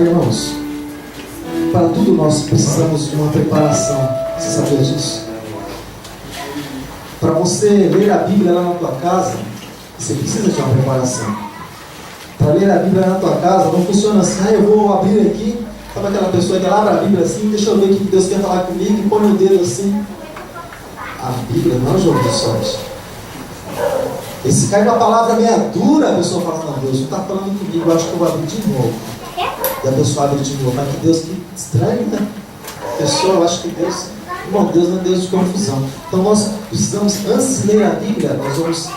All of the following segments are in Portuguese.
Sabe, irmãos, para tudo nós precisamos de uma preparação. Você sabia disso? Para você ler a Bíblia lá na tua casa, você precisa de uma preparação. Para ler a Bíblia na tua casa, não funciona assim, eu vou abrir aqui, sabe aquela pessoa que abre a Bíblia assim, deixa eu ver o que Deus quer falar comigo, e põe o dedo assim. A Bíblia não é um jogo de sorte. E se cai uma palavra meia dura, a pessoa fala, não, Deus não está falando comigo, eu acho que eu vou abrir de novo. E a pessoa abre de novo, mas que Deus, que estranho, né? A pessoa acha que Deus, irmão, Deus não é Deus de confusão. Então nós precisamos, antes de ler a Bíblia, nós vamos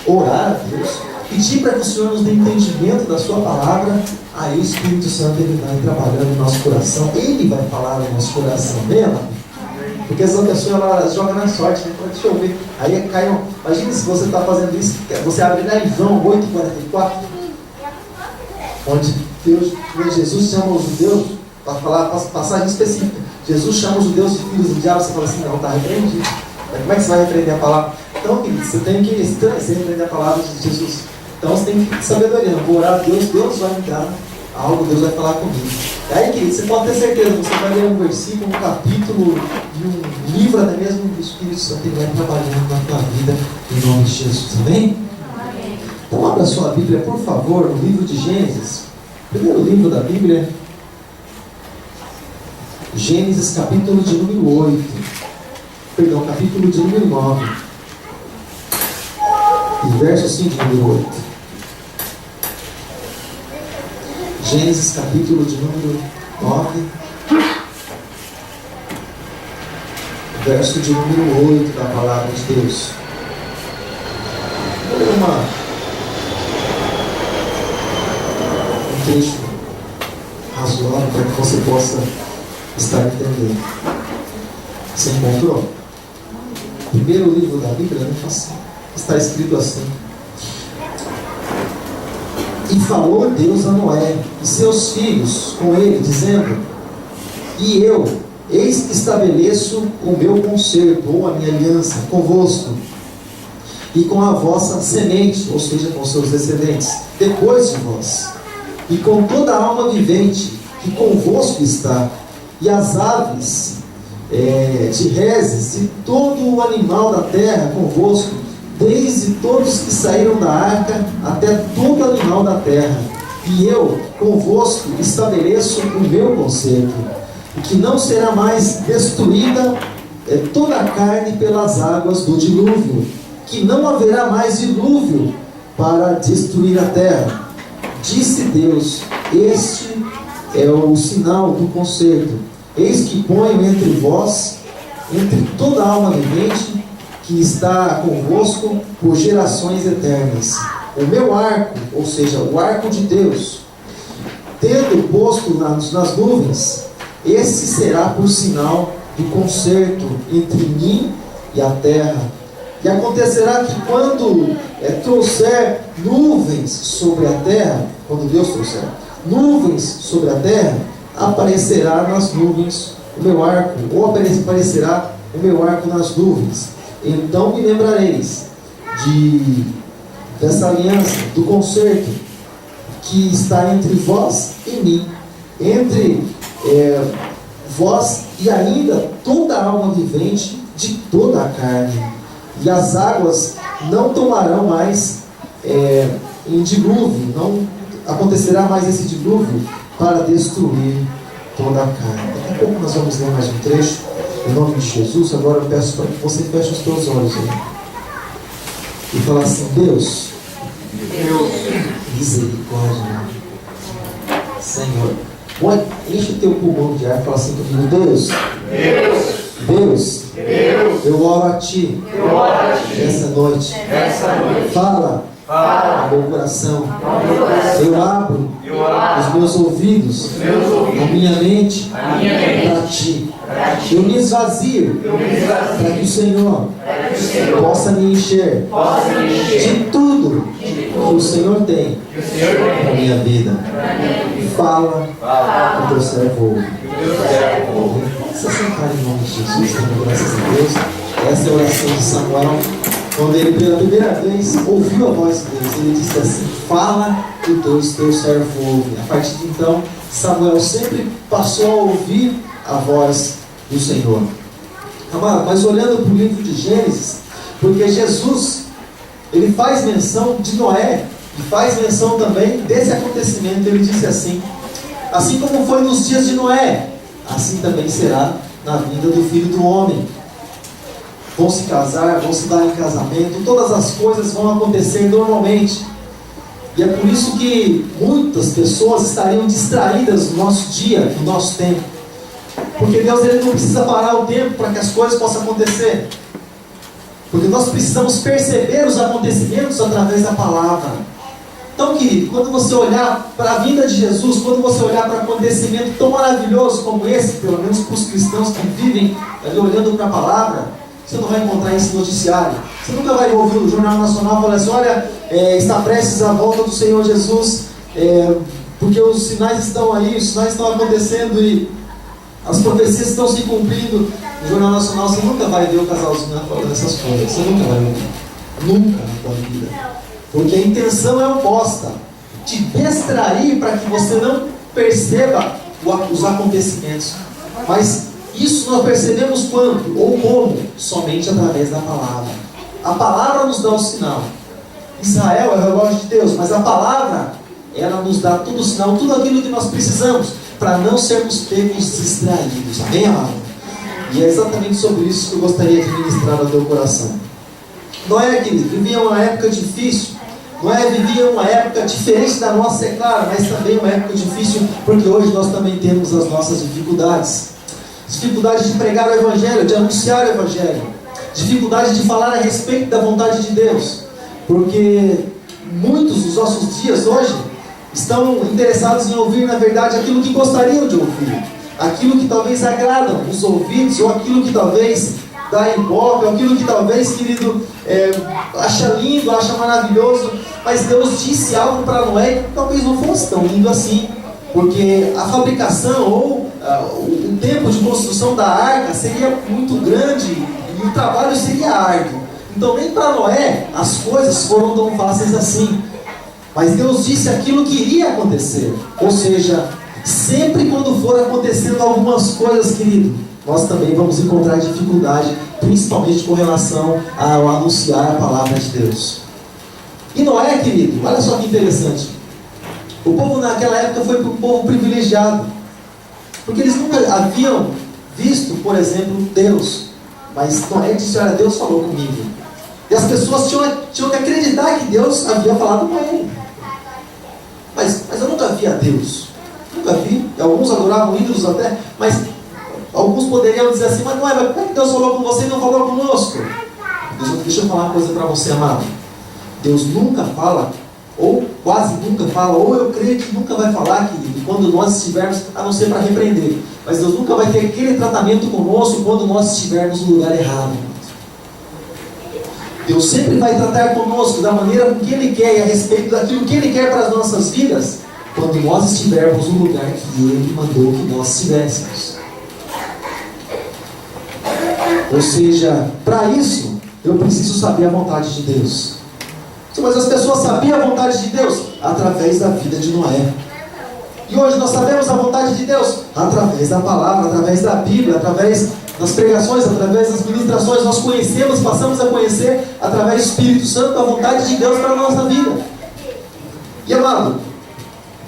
orar a Deus, pedir para que o Senhor nos dê entendimento da sua palavra. Aí o Espírito Santo ele vai trabalhando no nosso coração, ele vai falar no nosso coração mesmo. Porque essa pessoa ela joga na sorte, né? Deixa eu ver. Aí cai um. Imagina se você está fazendo isso, você abre lá em João 8,44, onde Jesus chama os judeus, para falar passagem específica. Jesus chama os judeus de filhos do diabo, você fala assim, não, está repreendido. Como é que você vai repreender a palavra? Então, querido, você tem que repreender a palavra de Jesus. Então você tem que ter sabedoria. Não vou orar a Deus, Deus vai me dar algo, Deus vai falar comigo. E aí, querido, você pode ter certeza, você vai ler um versículo, um capítulo, de um livro, até mesmo do Espírito Santo, ele vai trabalhando na tua vida, em nome de Jesus, amém? Amém. Então abra a sua Bíblia, por favor, no livro de Gênesis, primeiro livro da Bíblia, Gênesis, capítulo de número 8, perdão, capítulo de número 9, e verso 5 de número 8. Gênesis, capítulo de número 9, verso de número 8 da palavra de Deus. Vou ler um trecho razoável para que você possa estar entendendo. Você encontrou? Primeiro livro da Bíblia, não assim. Está escrito assim: e falou Deus a Noé e seus filhos com ele, dizendo: e eu, eis que estabeleço o meu concerto, ou a minha aliança, convosco, e com a vossa semente, ou seja, com seus descendentes, depois de vós, e com toda a alma vivente que convosco está, e as aves de reses, e todo o animal da terra convosco, desde todos que saíram da arca até todo animal da terra. E eu convosco estabeleço o meu concerto, que não será mais destruída toda a carne pelas águas do dilúvio, que não haverá mais dilúvio para destruir a terra. Disse Deus: este é o sinal do concerto. Eis que ponho entre vós, entre toda a alma vivente, que está convosco por gerações eternas, o meu arco, ou seja, o arco de Deus, tendo posto nas nuvens, esse será por sinal do concerto entre mim e a terra. E acontecerá que quando trouxer nuvens sobre a terra, quando Deus trouxer nuvens sobre a terra, aparecerá nas nuvens o meu arco, ou aparecerá o meu arco nas nuvens. Então me lembrareis dessa aliança, do concerto que está entre vós e mim, entre vós e ainda toda a alma vivente de toda a carne. E as águas não tomarão mais em dilúvio, não acontecerá mais esse dilúvio para destruir toda a carne. Daqui a pouco nós vamos ler mais um trecho. Em nome de Jesus, agora eu peço para que você feche os teus olhos aí e fale assim: Deus, misericórdia, Senhor, enche o teu pulmão de ar e fala assim comigo: Deus, eu oro a Ti essa noite. Fala ao meu coração. Eu abro os meus ouvidos, a minha mente para Ti. Eu me esvazio para que o Senhor possa me encher de tudo que o Senhor tem na minha vida. Fala o teu servo ouve. Você sentar em nome de Jesus, graças a Deus. Essa é a oração de Samuel, quando ele pela primeira vez ouviu a voz de Deus. Ele disse assim: fala o teu servo ouve. A partir de então Samuel sempre passou a ouvir a voz do Senhor. Amado, mas olhando para o livro de Gênesis, porque Jesus, ele faz menção de Noé, e faz menção também desse acontecimento. Ele disse assim: assim como foi nos dias de Noé, assim também será na vinda do Filho do Homem. Vão se casar, vão se dar em casamento, todas as coisas vão acontecer normalmente. E é por isso que muitas pessoas estariam distraídas no nosso dia, no nosso tempo. Porque Deus, ele não precisa parar o tempo para que as coisas possam acontecer. Porque nós precisamos perceber os acontecimentos através da palavra. Então, querido, quando você olhar para a vinda de Jesus, quando você olhar para um acontecimento tão maravilhoso como esse, pelo menos para os cristãos que vivem ali olhando para a palavra, você não vai encontrar esse noticiário. Você nunca vai ouvir o Jornal Nacional falar assim: olha, está prestes a volta do Senhor Jesus, porque os sinais estão aí, os sinais estão acontecendo e as profecias estão se cumprindo. No Jornal Nacional você nunca vai ver o casalzinho falando essas coisas. Você nunca vai ouvir. Nunca na sua vida. Porque a intenção é oposta: te distrair para que você não perceba os acontecimentos. Mas isso nós percebemos quando ou como? Somente através da palavra. A palavra nos dá o sinal. Israel é o relógio de Deus, mas a palavra, ela nos dá todo o sinal, tudo aquilo que nós precisamos para não sermos pegos distraídos. Amém, amado? E é exatamente sobre isso que eu gostaria de ministrar ao teu coração. Noé, querido, vivia uma época difícil. Noé vivia uma época diferente da nossa, é claro, mas também uma época difícil, porque hoje nós também temos as nossas dificuldades. Dificuldade de pregar o Evangelho, de anunciar o Evangelho. Dificuldade de falar a respeito da vontade de Deus. Porque muitos dos nossos dias hoje estão interessados em ouvir, na verdade, aquilo que gostariam de ouvir. Aquilo que talvez agradam os ouvidos, ou aquilo que talvez dá ibope, ou aquilo que talvez, querido, acha lindo, acha maravilhoso. Mas Deus disse algo para Noé que talvez não fosse tão lindo assim. Porque a fabricação ou o tempo de construção da arca seria muito grande e o trabalho seria árduo. Então nem para Noé as coisas foram tão fáceis assim. Mas Deus disse aquilo que iria acontecer. Ou seja, sempre quando for acontecendo algumas coisas, querido, nós também vamos encontrar dificuldade, principalmente com relação ao anunciar a palavra de Deus. E Noé, querido, olha só que interessante. O povo naquela época foi um povo privilegiado, porque eles nunca haviam visto, por exemplo, Deus. Mas Noé disse: olha, Deus falou comigo. E as pessoas tinham que acreditar que Deus havia falado com ele. Mas eu nunca vi a Deus. Nunca vi. E alguns adoravam ídolos até. Mas alguns poderiam dizer assim: mas como é que Deus falou com você e não falou conosco? Deixa eu falar uma coisa para você, amado. Deus nunca fala, ou quase nunca fala, ou eu creio que nunca vai falar, querido, quando nós estivermos, a não ser para repreender. Mas Deus nunca vai ter aquele tratamento conosco quando nós estivermos no lugar errado. Deus sempre vai tratar conosco da maneira que Ele quer e a respeito daquilo que Ele quer para as nossas vidas, quando nós estivermos no lugar que Ele mandou que nós estivéssemos. Ou seja, para isso, eu preciso saber a vontade de Deus. Mas as pessoas sabiam a vontade de Deus através da vida de Noé. E hoje nós sabemos a vontade de Deus através da palavra, através da Bíblia, através das pregações, através das ministrações. Nós conhecemos, passamos a conhecer através do Espírito Santo a vontade de Deus para a nossa vida. E amado,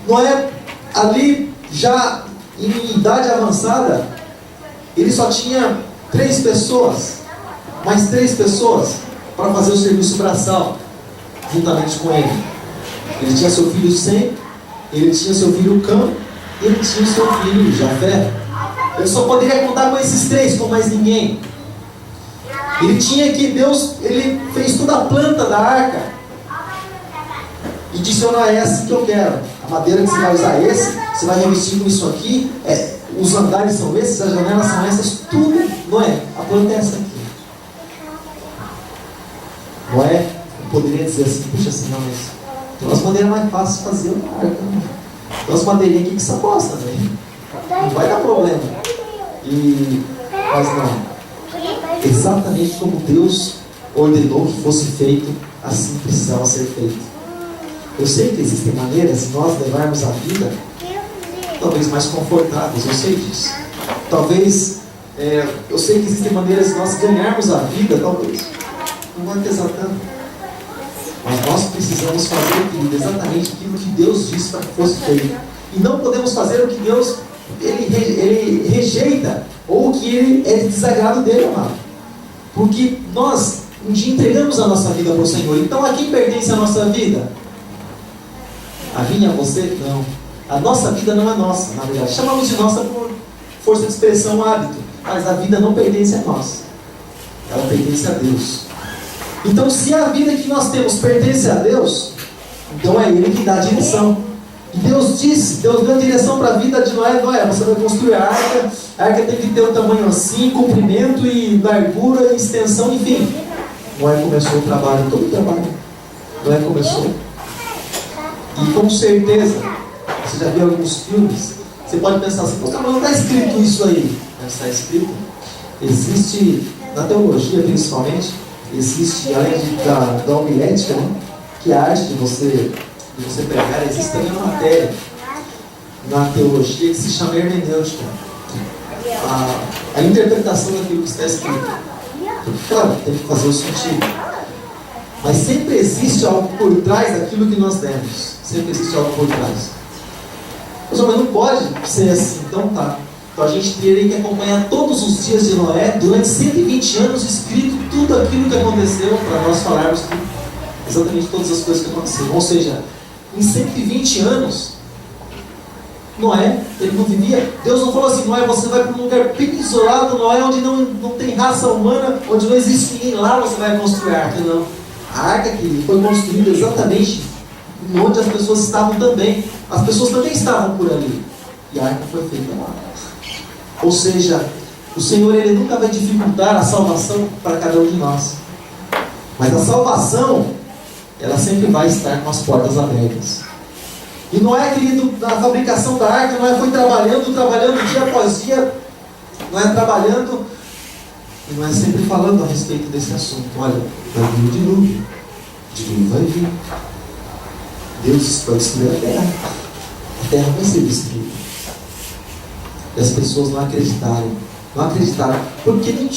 Noé ali já em idade avançada, ele só tinha 3 pessoas, mais 3 pessoas para fazer o serviço braçal juntamente com ele. Ele tinha seu filho Sem, ele tinha seu filho Cã, e ele tinha seu filho Jafé. Ele só poderia contar com esses 3, com mais ninguém. Ele tinha que, Deus, ele fez toda a planta da arca e disse: olha, é essa que eu quero. A madeira que você vai usar é esse, você vai revestir com isso aqui, os andares são esses, as janelas são essas, tudo, não é? A planta é essa aqui. Não é? Poderia dizer assim: puxa, assim, não, mas tem umas maneiras mais fáceis de fazer uma arca. Tem umas madeirinhas aqui que você gosta, né? Não vai dar problema. Mas não. Exatamente como Deus ordenou que fosse feito, assim precisava ser feito. Eu sei que existem maneiras de nós levarmos a vida talvez mais confortáveis, eu sei disso. Talvez, eu sei que existem maneiras de nós ganharmos a vida, talvez. Não vai pesar tanto. Mas nós precisamos fazer, querido, exatamente aquilo que Deus disse para que fosse feito. E não podemos fazer o que Deus ele rejeita, ou o que ele é desagrado dele, amado. Porque nós um dia entregamos a nossa vida para o Senhor. Então a quem pertence a nossa vida? A minha, a você? Não. A nossa vida não é nossa, na verdade. Chamamos de nossa por força de expressão, hábito. Mas a vida não pertence a nós. Ela pertence a Deus. Então, se a vida que nós temos pertence a Deus, então é Ele que dá a direção. E Deus deu a direção para a vida de Noé. Noé, você vai construir a arca tem que ter um tamanho assim, comprimento e largura e extensão, enfim. Noé começou o trabalho, todo o trabalho. Noé começou. E com certeza, você já viu alguns filmes, você pode pensar assim, mas não está escrito isso aí. Não está escrito. Existe, na teologia principalmente, existe, além da homilética, né, que é a arte de você pregar, existe também uma matéria na teologia que se chama hermenêutica. A interpretação daquilo que está escrito. Porque, claro, tem que fazer o sentido. Mas sempre existe algo por trás daquilo que nós demos. Sempre existe algo por trás. Mas não pode ser assim. Então tá. Então a gente teria que acompanhar todos os dias de Noé, durante 120 anos, escrito tudo aquilo que aconteceu, para nós falarmos exatamente todas as coisas que aconteceram. Ou seja, em 120 anos, Noé, ele não vivia. Deus não falou assim, Noé, você vai para um lugar bem isolado, Noé, onde não tem raça humana, onde não existe ninguém lá, você vai construir a arca. Não. A arca que foi construída exatamente onde as pessoas estavam também. As pessoas também estavam por ali. E a arca foi feita lá. Ou seja, o Senhor, Ele nunca vai dificultar a salvação para cada um de nós. Mas a salvação, ela sempre vai estar com as portas abertas. E Noé, querido, na fabricação da arca, Noé foi trabalhando dia após dia. Noé trabalhando, e Noé sempre falando a respeito desse assunto. Olha, vai vir o dilúvio. O dilúvio vai vir. Deus vai destruir a terra. A terra vai ser destruída. E as pessoas não acreditaram. Não acreditaram. Porque nem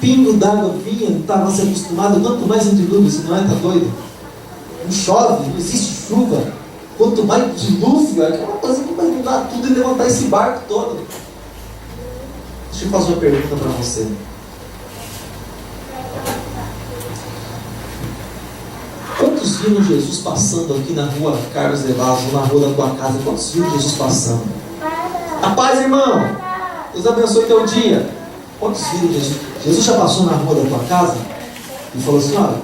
pingo d'água vinha, não estava se acostumado. Quanto mais um dilúvio, se não é, tá doido? Não chove, não existe chuva. Quanto mais dilúvio, é aquela coisa que vai mudar tudo e levantar esse barco todo. Deixa eu fazer uma pergunta para você. Quantos viram Jesus passando aqui na rua Carlos de Vaz, ou na rua da tua casa? Quantos viram Jesus passando? A paz, irmão! Deus abençoe teu dia. Quantos viram Jesus? Jesus já passou na rua da tua casa e falou assim, olha,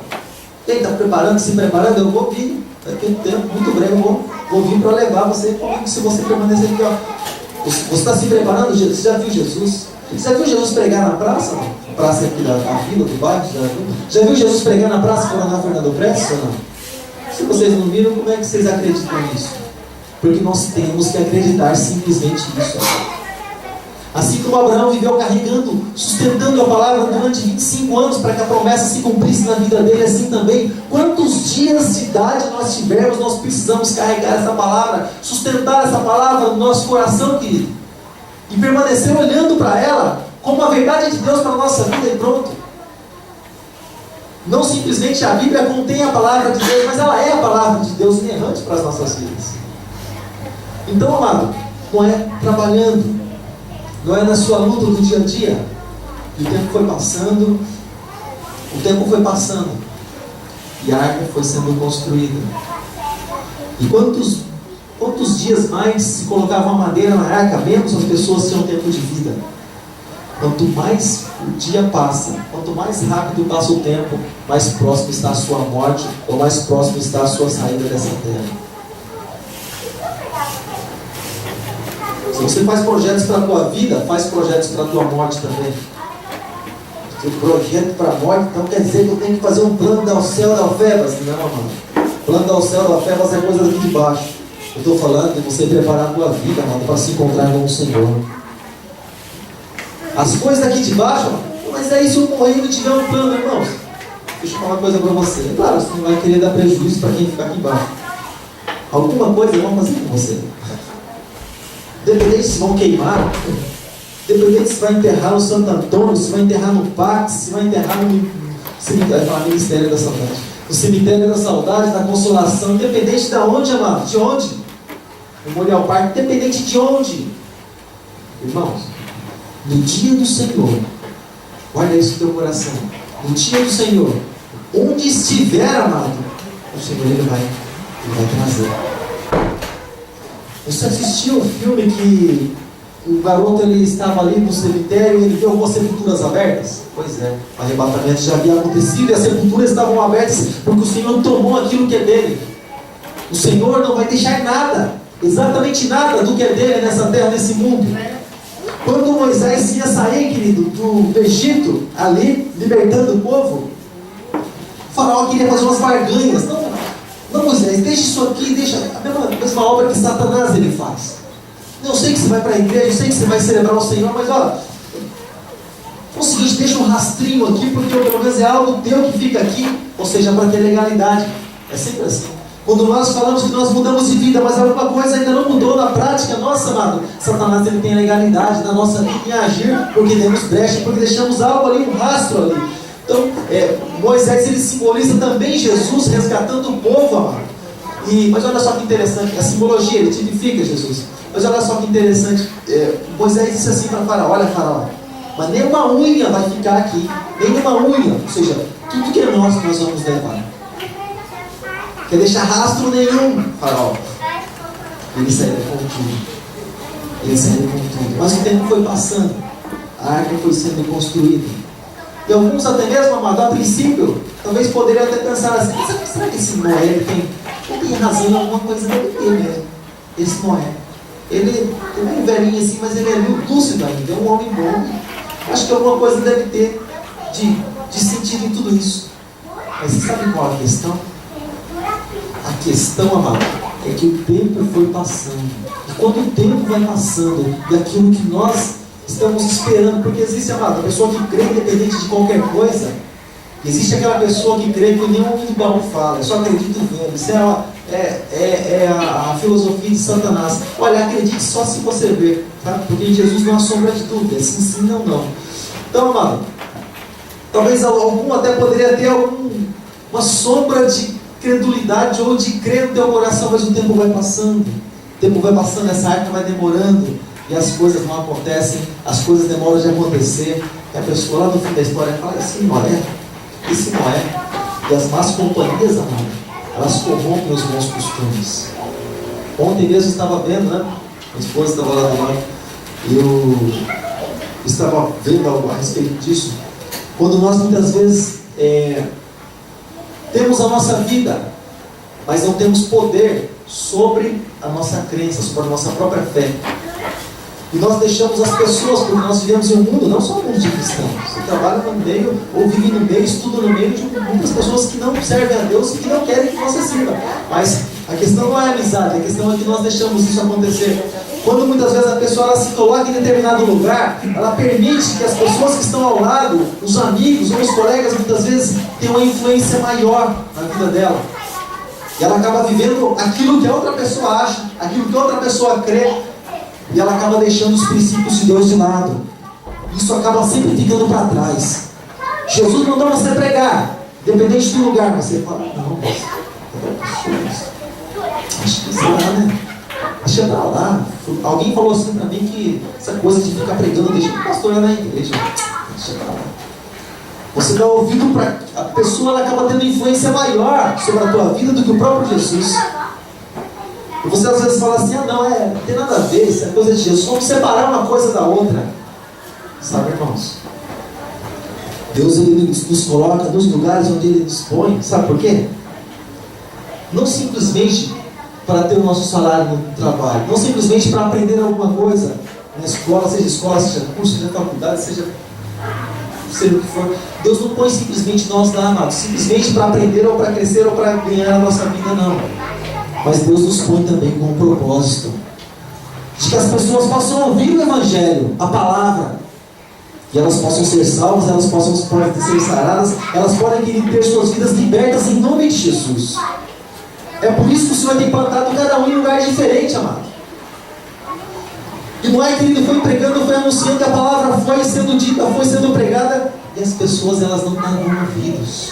quem está preparando, se preparando, eu vou vir. Daqui a um tempo, muito breve, eu vou vir para levar você comigo, se você permanecer aqui. Ó. Você está se preparando? Você já viu Jesus? Você já viu Jesus pregar na praça? Não? Praça aqui da vila, do bairro? Já viu Jesus pregar na praça Coronel Fernando Prestes ou não? Se vocês não viram, como é que vocês acreditam nisso? Porque nós temos que acreditar simplesmente nisso. Assim como Abraão viveu carregando, sustentando a palavra durante 25 anos para que a promessa se cumprisse na vida dele, assim também, quantos dias de idade nós tivermos, nós precisamos carregar essa palavra, sustentar essa palavra no nosso coração, querido, e permanecer olhando para ela como a verdade de Deus para a nossa vida e pronto. Não simplesmente a Bíblia contém a palavra de Deus, mas ela é a palavra de Deus inerrante para as nossas vidas. Então, amado, não é trabalhando, não é na sua luta do dia a dia. E o tempo foi passando, e a arca foi sendo construída. E quantos dias mais se colocava uma madeira na arca, menos as pessoas tinham tempo de vida. Quanto mais o dia passa, quanto mais rápido passa o tempo, mais próximo está a sua morte, ou mais próximo está a sua saída dessa terra. Se você faz projetos para a tua vida, faz projetos para a tua morte também. Se o projeto para a morte, então quer dizer que eu tenho que fazer um plano do céu da Alfebas. Não, mano. Plano do céu da Alfebas é coisa daqui de baixo. Eu estou falando de você preparar a tua vida, mano, para se encontrar com o Senhor. As coisas daqui de baixo, mano, mas aí se eu morrer e não tiver um plano, irmãos, deixa eu falar uma coisa para você. É claro, você não vai querer dar prejuízo para quem ficar aqui embaixo. Alguma coisa vão fazer com você. independente se vão queimar, independente se vai enterrar no Santo Antônio, se vai enterrar no Pax, se vai enterrar no Ministério da Saudade, no Cemitério da Saudade, da Consolação, independente de onde, amado, de onde? Memorial Park, independente de onde. Irmãos, no dia do Senhor, guarda isso no teu coração, no dia do Senhor, onde estiver, amado, o Senhor Ele vai trazer. Você assistiu o filme que o garoto ele estava ali no cemitério e ele viu algumas sepulturas abertas? Pois é, o arrebatamento já havia acontecido e as sepulturas estavam abertas porque o Senhor tomou aquilo que é dele. O Senhor não vai deixar nada, exatamente nada do que é dele nessa terra, nesse mundo. Quando Moisés ia sair, querido, do Egito, ali, libertando o povo, o faraó queria fazer umas barganhas. Não, Moisés, deixa isso aqui, deixa a mesma obra que Satanás ele faz. Eu sei que você vai para a igreja, eu sei que você vai celebrar o Senhor, mas olha, é o seguinte, deixa um rastrinho aqui, porque pelo menos é algo teu que fica aqui, ou seja, para ter legalidade. É sempre assim. Quando nós falamos que nós mudamos de vida, mas alguma coisa ainda não mudou na prática, nossa, amado, Satanás ele tem a legalidade na nossa vida em agir, porque demos brecha, porque deixamos algo ali, um rastro ali. Então, Moisés ele simboliza também Jesus resgatando o povo, amado. Mas olha só que interessante, a simbologia, ele tipifica Jesus. Mas olha só que interessante, Moisés disse assim para Faraó: olha, Faraó, mas nem uma unha vai ficar aqui, nem uma unha, ou seja, tudo que é nosso nós vamos levar. Quer deixar rastro nenhum, Faraó. Ele saiu com tudo. Ele saiu com tudo. Mas o tempo foi passando, a arca foi sendo construída. E alguns até mesmo, amado, a princípio, talvez poderiam até pensar assim: será que esse Noé ele tem razão em alguma coisa? Deve ter mesmo. Esse Noé, ele é meio velhinho assim, mas ele é lúcido ainda, é um homem bom. Acho que alguma coisa deve ter de sentido em tudo isso. Mas você sabe qual é a questão? A questão, amado, é que o tempo foi passando. E quando o tempo vai passando, e aquilo que nós estamos esperando, porque existe, amado, a pessoa que crê independente de qualquer coisa, existe aquela pessoa que crê que nem o homem do baú fala, eu só acredito vendo. Isso é a filosofia de Satanás. Olha, acredite só se você ver, tá? Porque em Jesus não há sombra de dúvida, sim, sim, não, não. Então, amado, talvez algum até poderia ter uma sombra de credulidade ou de crer no teu coração, mas o tempo vai passando. O tempo vai passando, essa arca vai demorando e as coisas não acontecem, as coisas demoram de acontecer. E a pessoa lá no fim da história fala: esse Noé, e as más companhias, amado, elas corrompem os bons costumes. Ontem mesmo eu estava vendo, né? Minha esposa estava lá do lado, eu estava vendo algo a respeito disso. Quando nós muitas vezes temos a nossa vida, mas não temos poder sobre a nossa crença, sobre a nossa própria fé. E nós deixamos as pessoas, porque nós vivemos em um mundo, não só um mundo de cristãos. Você trabalha no meio, ou vive no meio, estuda no meio de muitas pessoas que não servem a Deus e que não querem que você sirva. Mas a questão não é a amizade, a questão é que nós deixamos isso acontecer. Quando muitas vezes a pessoa ela se coloca em determinado lugar, ela permite que as pessoas que estão ao lado, os amigos ou os colegas, muitas vezes tenham uma influência maior na vida dela. E ela acaba vivendo aquilo que a outra pessoa acha, aquilo que a outra pessoa crê, e ela acaba deixando os princípios de Deus de lado. Isso acaba sempre ficando para trás. Jesus mandou você pregar, independente do lugar, mas você fala: não, acho que será, né? Deixa pra lá. Alguém falou assim para mim que essa coisa de ficar pregando, deixa o pastor lá na igreja. Deixa pra lá. Você dá ouvido para a pessoa, ela acaba tendo influência maior sobre a tua vida do que o próprio Jesus. E você às vezes fala assim: não tem nada a ver, isso é coisa de Jesus. Vamos separar uma coisa da outra. Sabe, irmãos? Deus ele nos coloca nos lugares onde Ele nos põe. Sabe por quê? Não simplesmente para ter o nosso salário no trabalho, não simplesmente para aprender alguma coisa na escola, seja curso, seja faculdade, seja o que for. Deus não põe simplesmente nós lá, amados, simplesmente para aprender ou para crescer ou para ganhar a nossa vida, não. Mas Deus nos põe também com um propósito de que as pessoas possam ouvir o Evangelho, a palavra, e elas possam ser salvas, elas podem ser saradas, elas podem ter suas vidas libertas em nome de Jesus. É por isso que o Senhor tem plantado cada um em um lugar diferente, amado. E Noé, querido, foi pregando, foi anunciando, a palavra foi sendo dita, foi sendo pregada, e as pessoas, elas não davam ouvidos.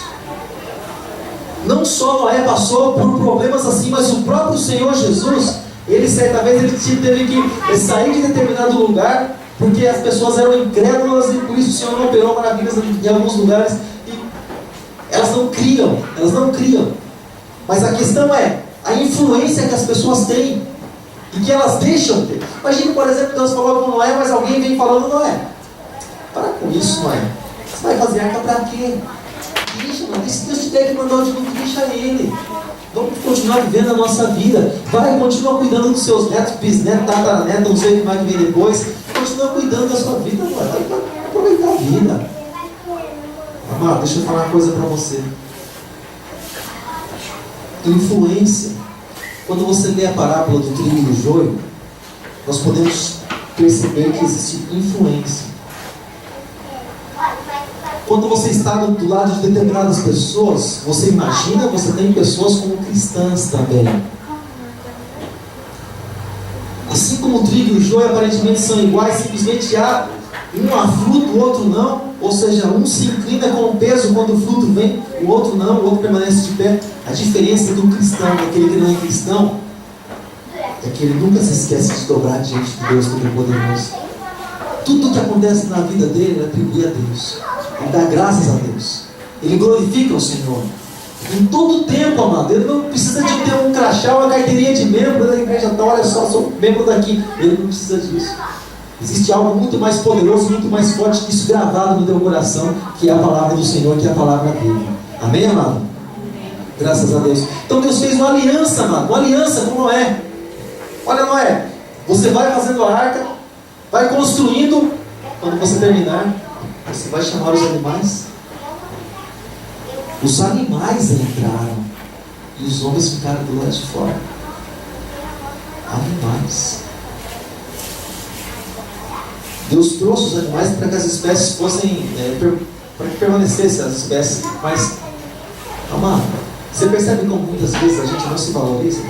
Não só Noé passou por problemas assim, mas o próprio Senhor Jesus, ele certa vez ele teve que sair de determinado lugar, porque as pessoas eram incrédulas, e por isso o Senhor não operou maravilhas em alguns lugares, e elas não criam. Mas a questão é a influência que as pessoas têm, e que elas deixam ter. Imagina, por exemplo, Deus falou com Noé, mas alguém vem falando: Noé, para com isso, Noé, você vai fazer arca para quê? Deixa, mano, se Deus tiver que mandar o dilúvio, deixa ele. Vamos continuar vivendo a nossa vida. Vai, continua cuidando dos seus netos, bisnetos, tataranetos, não sei o que vai vir depois. Continua cuidando da sua vida, mano. Vai aproveitar a vida. Amado, deixa eu falar uma coisa para você. Influência. Quando você lê a parábola do trigo e do joio, nós podemos perceber que existe influência. Quando você está do lado de determinadas pessoas, você imagina, você tem pessoas como cristãs também. Assim como o trigo e o joio aparentemente são iguais, simplesmente há um a fruto, o outro não. Ou seja, um se inclina com o peso quando o fruto vem, o outro não, o outro permanece de pé. A diferença do cristão, daquele que não é cristão, é que ele nunca se esquece de dobrar diante de Deus Todo-Poderoso. Tudo que acontece na vida dele, ele atribui a Deus. Ele dá graças a Deus. Ele glorifica o Senhor. Em todo tempo, amado. Ele não precisa de ter um crachá, uma carteirinha de membro da igreja. Então, olha só, sou membro daqui. Ele não precisa disso. Existe algo muito mais poderoso, muito mais forte que isso gravado no teu coração, que é a palavra do Senhor, que é a palavra dele. Amém, amado? Graças a Deus. Então Deus fez uma aliança, amado. Uma aliança com Noé. Olha, Noé, você vai fazendo a arca, vai construindo. Quando você terminar, você vai chamar os animais. Os animais entraram e os homens ficaram do lado de fora. Animais. Deus trouxe os animais para que as espécies fossem, para que permanecessem as espécies. Mas, amado, você percebe como muitas vezes a gente não se valoriza?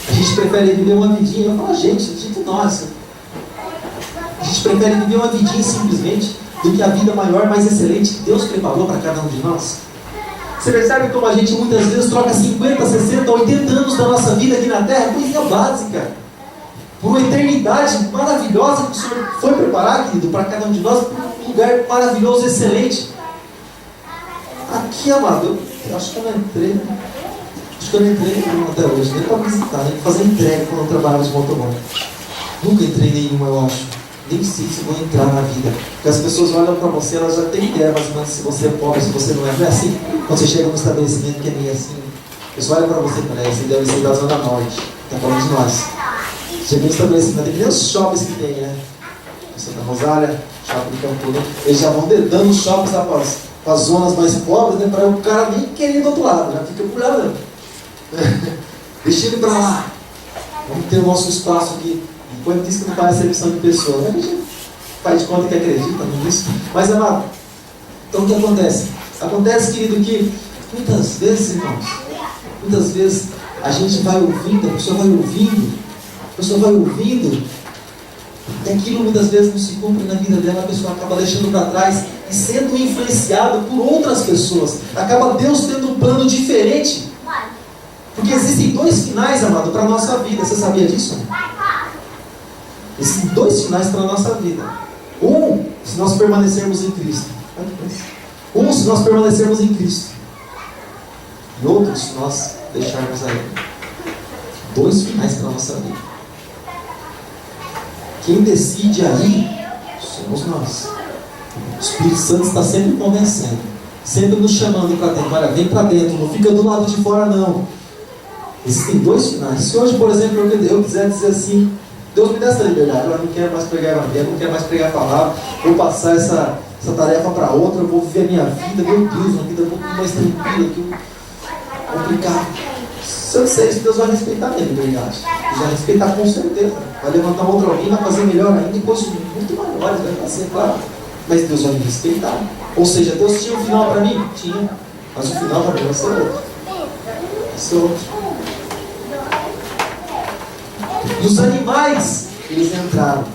A gente prefere viver uma vidinha. Eu falo, gente nós. A gente prefere viver uma vidinha simplesmente do que a vida maior, mais excelente que Deus preparou para cada um de nós. Você percebe como a gente muitas vezes troca 50, 60, 80 anos da nossa vida aqui na Terra, coisa básica, por uma eternidade maravilhosa que o Senhor foi preparar, querido, para cada um de nós, por um lugar maravilhoso, excelente. Aqui, amado, eu acho que eu não entrei, né? Acho que eu não entrei em nenhuma até hoje, nem para visitar, nem para fazer entrega quando eu trabalhava de motorhome. Nunca entrei em nenhuma, eu acho. Nem sei se vou entrar na vida. Porque as pessoas olham para você, elas já têm ideia, mais ou menos, se você é pobre, se você não é. Não é assim? Quando você chega num estabelecimento que é meio assim, a pessoa olha para você e fala, você deve ser da Zona Norte. Está falando de nós. Chega num estabelecimento, tem nem os shoppings que tem, né? Santa Rosália, Shopping de Campo, né? Eles já vão dedando os shoppings lá para as zonas mais pobres, né? Para o cara nem querer ir do outro lado, já fica por lá, né? Deixa ele para lá. Vamos ter o nosso espaço aqui. Enquanto diz que não faz recepção de pessoas, a gente faz de conta que acredita nisso. Mas, amado, então o que acontece? Acontece, querido, que muitas vezes, irmãos, muitas vezes a gente vai ouvindo, a pessoa vai ouvindo, e aquilo muitas vezes não se cumpre na vida dela, a pessoa acaba deixando para trás e sendo influenciado por outras pessoas. Acaba Deus tendo um plano diferente. Porque existem dois finais, amado, para a nossa vida. Você sabia disso? Existem dois finais para a nossa vida. Um, se nós permanecermos em Cristo. Um, se nós permanecermos em Cristo. E outro, se nós deixarmos a Ele. Dois finais para a nossa vida. Quem decide aí somos nós. O Espírito Santo está sempre convencendo, sempre nos chamando para dentro. Olha, vem para dentro, não fica do lado de fora não. Existem dois finais. Se hoje, por exemplo, eu quiser dizer assim, Deus me dá essa liberdade, eu não quero mais pregar evangelho, não quero mais pregar a palavra, vou passar essa tarefa para outra, eu vou viver a minha vida, meu Deus, uma vida muito mais tranquila, complicado. Se eu disser isso, Deus vai respeitar a minha liberdade. Ele vai respeitar com certeza. Vai levantar outro alguém, vai fazer melhor ainda, e coisas muito maiores, vai fazer, claro. Mas Deus vai me respeitar. Ou seja, Deus tinha um final para mim? Tinha. Mas o final para mim vai ser outro. Vai ser outro. E os animais, Eles entraram,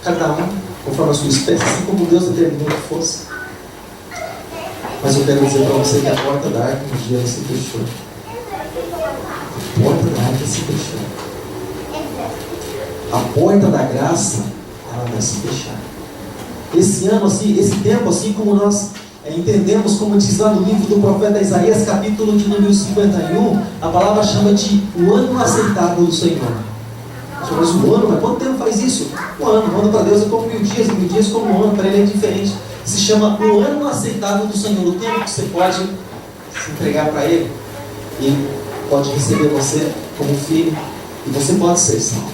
cada um conforme a sua espécie, assim como Deus determinou que fosse. Mas eu quero dizer para você que a porta da arca um dia se fechou. A porta da arca se fechou. A porta da graça, ela vai se fechar. Esse ano, assim, esse tempo, assim como nós entendemos, como diz lá no livro do profeta Isaías, capítulo de número 51, a palavra chama de o ano aceitável do Senhor. Mas o ano, mas quanto tempo faz isso? Um ano para Deus é como 1000 dias, e 1000 dias como um ano, para Ele é diferente. Se chama o ano aceitável do Senhor, o tempo que você pode se entregar para Ele, e Ele pode receber você como filho, e você pode ser salvo.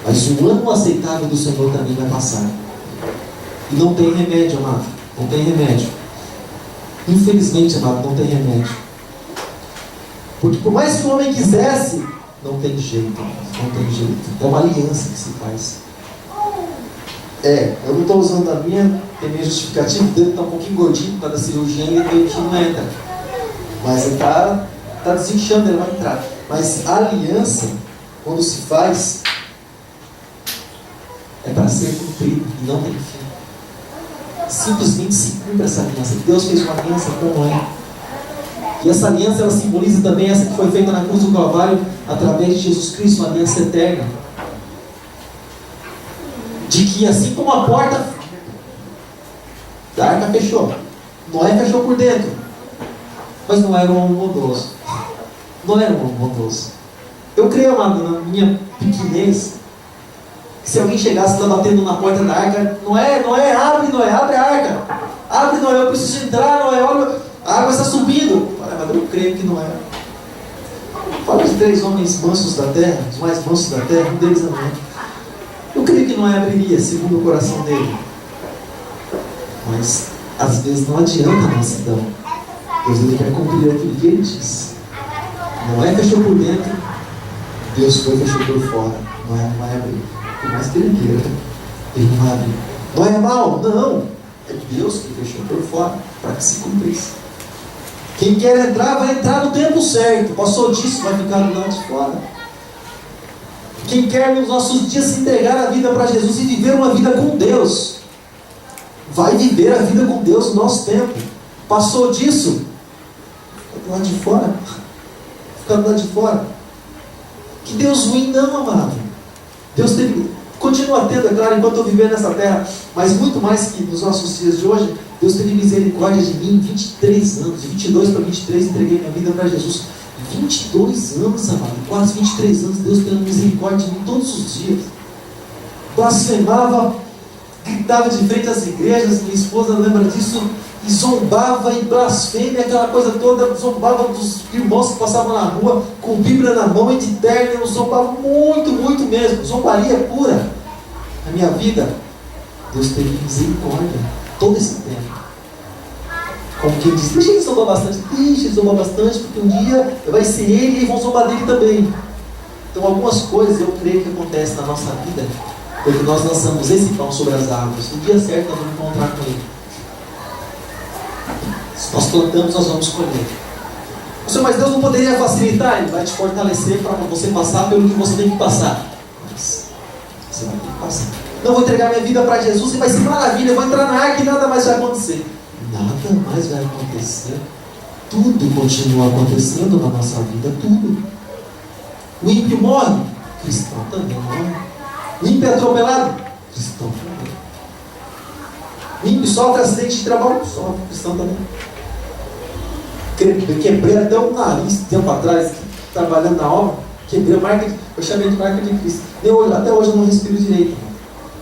Mas o ano aceitável do Senhor também vai passar. E não tem remédio, amado. Não tem remédio. Infelizmente, amado, não tem remédio. Porque por mais que o homem quisesse, não tem jeito, não tem jeito. É uma aliança que se faz. Eu não estou usando a minha, tem minha justificativa, o dedo está um pouquinho gordinho por causa da cirurgia e ele que não entra. Mas ele está desinchando, ele vai entrar. Mas a aliança, quando se faz, é para ser cumprido e não tem fim. Simplesmente se cumpre essa aliança. Deus fez uma aliança com Noé. E essa aliança, ela simboliza também essa que foi feita na cruz do Calvário através de Jesus Cristo, uma aliança eterna. De que assim como a porta da arca fechou, Noé fechou por dentro. Mas não era um homem bondoso. Não era um homem bondoso. Eu creio, amado, na minha pequenez, que se alguém chegasse lá batendo na porta da arca, Noé, abre a arca. Abre, Noé, eu preciso entrar, Noé, olha, a água está subindo. Mas eu creio que não é. Fala de 3 homens mansos da terra, os mais mansos da terra, um deles é Noé. Eu creio que Noé abriria, segundo o coração dele. Mas, às vezes, não adianta a mansidão. Deus ele quer cumprir aquilo que ele diz. Noé fechou por dentro, Deus foi e fechou por fora. Noé não vai abrir. Por mais que ele queira, ele não vai abrir. Noé é mau? Não. É Deus que fechou por fora, para que se cumprisse. Quem quer entrar, vai entrar no tempo certo. Passou disso, vai ficar do lado de fora. Quem quer nos nossos dias se entregar a vida para Jesus e viver uma vida com Deus, vai viver a vida com Deus no nosso tempo. Passou disso, fica do lado de fora. Fica do lado de fora. Que Deus ruim não, amado. Deus continua tendo, é claro, enquanto eu viver nessa terra, mas muito mais que nos nossos dias de hoje. Deus teve misericórdia de mim, 23 anos, de 22 para 23, entreguei minha vida para Jesus. 22 anos, amado, quase 23 anos, Deus tendo misericórdia de mim todos os dias. Blasfemava, gritava de frente às igrejas, minha esposa lembra disso, e zombava e blasfêmia, aquela coisa toda, zombava dos irmãos que passavam na rua, com Bíblia na mão e de terno, eu zombava muito, muito mesmo, zombaria pura. Na minha vida, Deus teve misericórdia todo esse tempo. Como quem diz, deixa ele zombar bastante, porque um dia vai ser ele e vão zombar dele também. Então algumas coisas eu creio que acontecem na nossa vida, porque nós lançamos esse pão sobre as árvores. No dia certo nós vamos encontrar com ele. Se nós plantamos, nós vamos colher. Mas Deus não poderia facilitar? Ele vai te fortalecer para você passar pelo que você tem que passar. Mas você vai ter que passar. Não, vou entregar minha vida para Jesus e vai ser maravilha, eu vou entrar na arca e nada mais vai acontecer. Nada mais vai acontecer. Tudo continua acontecendo na nossa vida, tudo. O ímpio morre, cristão também morre. O ímpio é atropelado, cristão também. O ímpio sofre acidente de trabalho, sofre, cristão também. Quebrei até o nariz tempo atrás, trabalhando na obra, quebrei a marca, eu chamei de marca de Cristo. Até hoje eu não respiro direito.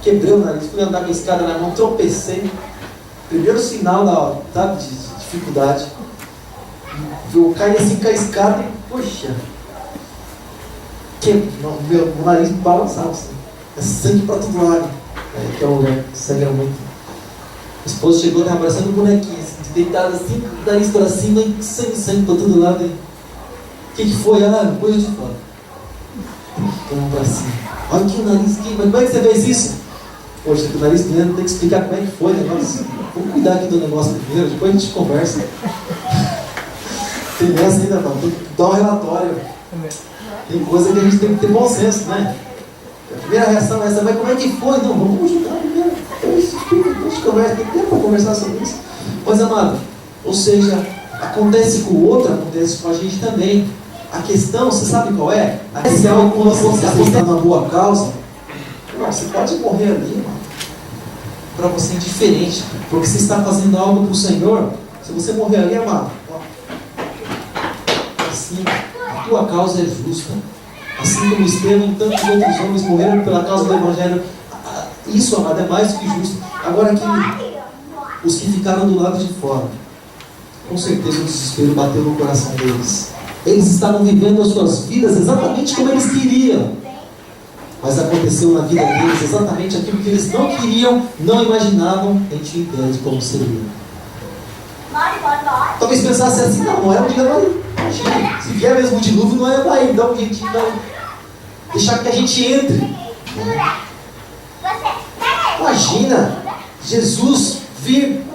Quebrei o nariz, fui andar com a escada na mão, tropecei. Primeiro sinal de dificuldade. Eu caí assim com a escada e, poxa, meu nariz balançava assim. É sangue para todo lado. Que é um lugar que sangra muito. A esposa chegou, estava abraçando o bonequinho, assim, deitado assim, com o nariz para cima e sangue para todo lado. O que foi? Coisa de fora. Vamos para cima. Olha aqui o nariz, mas como é que você fez isso? Poxa, o nariz doendo, tem que explicar como é que foi o negócio. Vamos cuidar aqui do negócio primeiro, depois a gente conversa. Tem essa ainda, não. Tem que dar um relatório. Tem coisa que a gente tem que ter bom senso, né? A primeira reação é essa, mas como é que foi? Não, vamos ajudar primeiro. A gente conversa, tem tempo para conversar sobre isso. Mas, amado, ou seja, acontece com o outro, acontece com a gente também. A questão, você sabe qual é? A questão é quando você está numa boa causa, não, você pode morrer ali, mano. Para você é indiferente, porque você está fazendo algo para o Senhor. Se você morrer ali, amado, assim, a tua causa é justa. Assim como Estevão e tantos outros homens morreram pela causa do Evangelho. Isso, amado, é mais do que justo. Agora que os que ficaram do lado de fora, com certeza o desespero bateu no coração deles. Eles estavam vivendo as suas vidas exatamente como eles queriam. Mas aconteceu na vida deles exatamente aquilo que eles não queriam, não imaginavam, nem tinham ideia de como seria. Talvez pensasse assim, não é um dilúvio. Imagina, se vier mesmo um dilúvio, não é vai dar um jeitinho, vai deixar que a gente entre. Imagina, Jesus vir,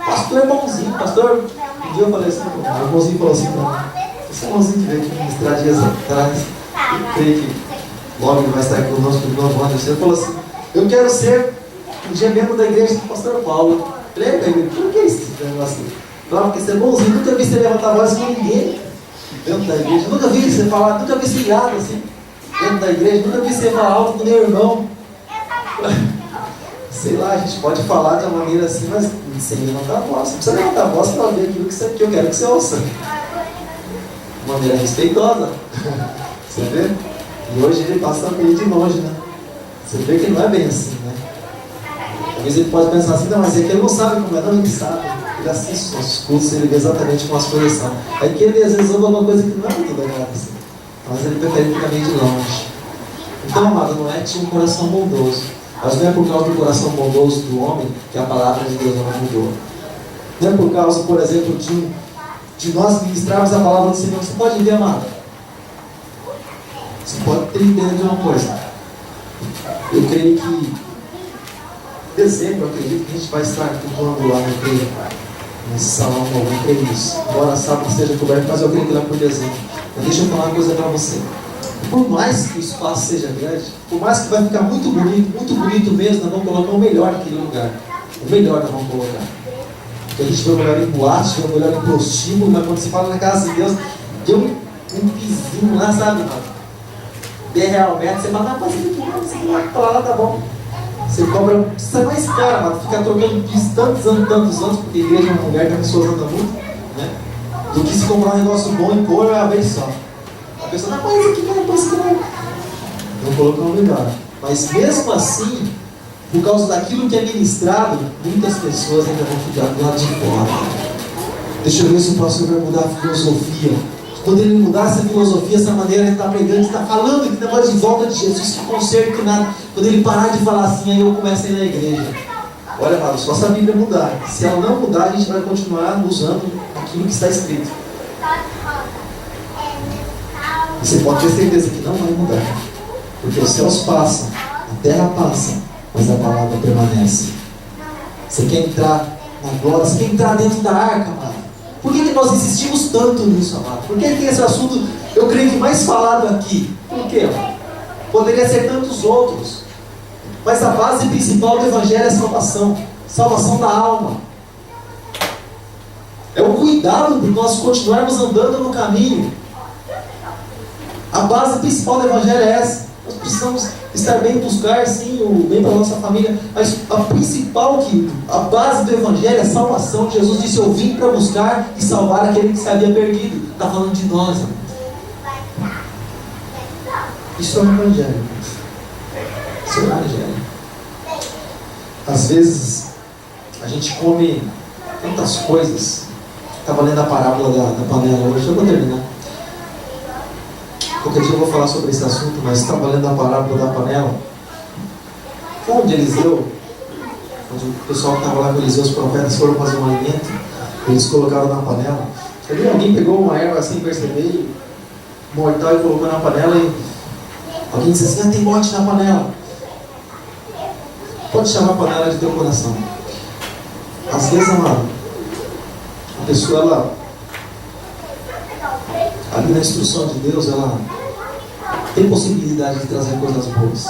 pastor é bonzinho, pastor. Um dia eu falei assim, o irmãozinho falou assim, esse irmãozinho que veio aqui ministrar dias atrás, eu creio que logo ele vai estar conosco de novo ano. Ele falou assim, eu quero ser um dia membro da igreja do pastor Paulo. Lembra? Por que isso? Claro, porque você é bonzinho, nunca vi você levantar a voz com ninguém dentro da igreja, nunca vi você falar, nunca vi você irado assim dentro da igreja, nunca vi você falar alto com o meu irmão. Sei lá, a gente pode falar de uma maneira assim, mas sem levantar a voz. Você precisa levantar a voz para ver aquilo que eu quero que você ouça. De maneira respeitosa. Você vê? E hoje ele passa meio de longe, né? Você vê que não é bem assim, né? Talvez ele pode pensar assim, não, mas é que ele não sabe como é, não, ele sabe. Ele assiste os nossos cursos, ele vê exatamente como as coisas são. É que ele às vezes ouve uma coisa que não é muito legal assim. Mas ele prefere ficar meio de longe. Então, amado, não é que tinha um coração bondoso. Mas não é por causa do coração bondoso do homem que a palavra de Deus não mudou. Não é por causa, por exemplo, de nós ministrarmos a palavra do Senhor. Você pode ver, amado. Você pode ter ideia de uma coisa. Eu creio que em dezembro, eu acredito que a gente vai estar cultuando lá no creio, nesse salão novo, eu creio nisso. Embora sábado esteja coberto, mas eu creio que lá por dezembro. Mas deixa eu falar uma coisa para você. Por mais que o espaço seja grande, por mais que vai ficar muito bonito mesmo, nós vamos colocar o melhor naquele lugar. O melhor nós vamos colocar. Porque a gente vai olhar em boate, vai olhar em prostíbulo, mas quando se fala na casa de Deus, deu um pizinho lá, sabe, mano? R$10 metro, você fala, mas você vai falar lá, tá bom. Você cobra, você é mais caro, mano, ficar trocando piso tantos anos, porque a igreja é um lugar que as pessoas andam muito, né? Do que se comprar um negócio bom e pôr uma vez só. A pessoa, não, mas isso aqui não colocou o melhor. Mas mesmo assim, por causa daquilo que é ministrado, muitas pessoas ainda vão ficar do lado de fora. Deixa eu ver se o pastor vai mudar a filosofia. Quando ele mudar essa filosofia, essa maneira de estar pregando, de estar falando que negócio de volta de Jesus, que conserto, que nada. Quando ele parar de falar assim, aí eu começo a ir na igreja. Olha, amado, só se a Bíblia mudar. Se ela não mudar, a gente vai continuar usando aquilo que está escrito. E você pode ter certeza que não vai mudar. Porque os céus passam, a terra passa, mas a palavra permanece. Você quer entrar na glória, você quer entrar dentro da arca, amado. Por que nós insistimos tanto nisso, amado? Por que esse assunto, eu creio que mais falado aqui? Por quê, amado? Poderia ser tantos outros. Mas a base principal do Evangelho é a salvação. Salvação da alma. É o cuidado de nós continuarmos andando no caminho. A base principal do Evangelho é essa. Nós precisamos estar bem, buscar sim o bem para a nossa família. Mas a principal, a base do Evangelho é a salvação. Jesus disse, eu vim para buscar e salvar aquele que se havia perdido. Está falando de nós, amor. Isso é o Evangelho. Isso é o Evangelho. Às vezes a gente come tantas coisas. Estava lendo a parábola da panela hoje, eu vou terminar. Qualquer dia eu vou falar sobre esse assunto, mas estava lendo a parábola da panela. Onde Eliseu, onde o pessoal que estava lá com Eliseu, os profetas foram fazer um alimento, eles colocaram na panela. Ali alguém pegou uma erva assim, percebeu, mortal, e colocou na panela, e alguém disse assim, tem morte na panela. Pode chamar a panela de teu coração. Às vezes, amado, a pessoa, ela, ali na instrução de Deus, ela tem possibilidade de trazer coisas boas.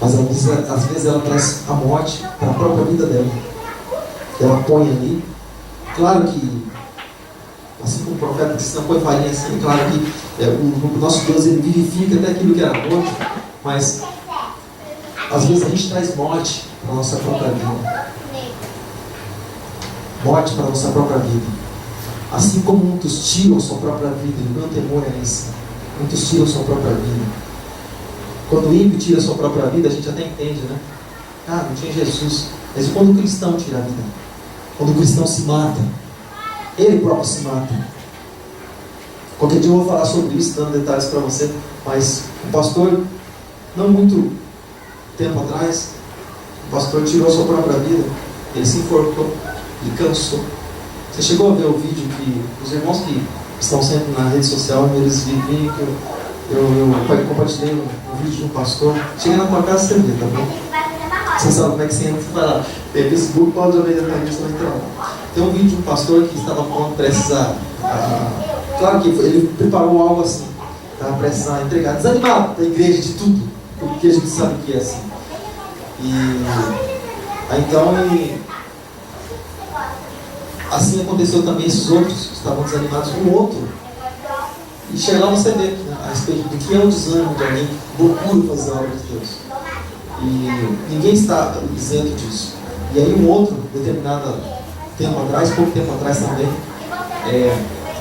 Mas às vezes ela traz a morte para a própria vida dela. Ela põe ali. Claro que, assim como o profeta disse, não põe farinha assim, claro que o nosso Deus, ele vivifica até aquilo que era morto, mas às vezes a gente traz morte para a nossa própria vida. Morte para a nossa própria vida. Assim como muitos tiram sua própria vida, e o meu temor é esse. Muitos tiram sua própria vida. Quando o ímpio tira sua própria vida, a gente até entende, né? Ah, não tinha Jesus. Mas e quando o cristão tira a vida? Quando o cristão se mata, ele próprio se mata. Qualquer dia eu vou falar sobre isso, dando detalhes para você. Mas o pastor, não muito tempo atrás, o pastor tirou sua própria vida. Ele se enforcou, ele cansou. Você chegou a ver o vídeo que os irmãos que estão sempre na rede social, eles viram que eu compartilhei um vídeo de um pastor. Chega na tua casa, você vê, tá bom? Você sabe como é que você entra, você vai lá. Facebook, pode ver na rede social. Tem um vídeo de um pastor que estava prestes claro que ele preparou algo assim, estava prestes a entregar, desanimado da igreja de tudo, porque a gente sabe que é assim. Assim aconteceu também, esses outros que estavam desanimados, um outro. E chega lá você vê, né, a respeito do que é o desânimo de alguém que procura fazer a obra de Deus. E ninguém está isento disso. E aí um outro, determinado tempo atrás, pouco tempo atrás também,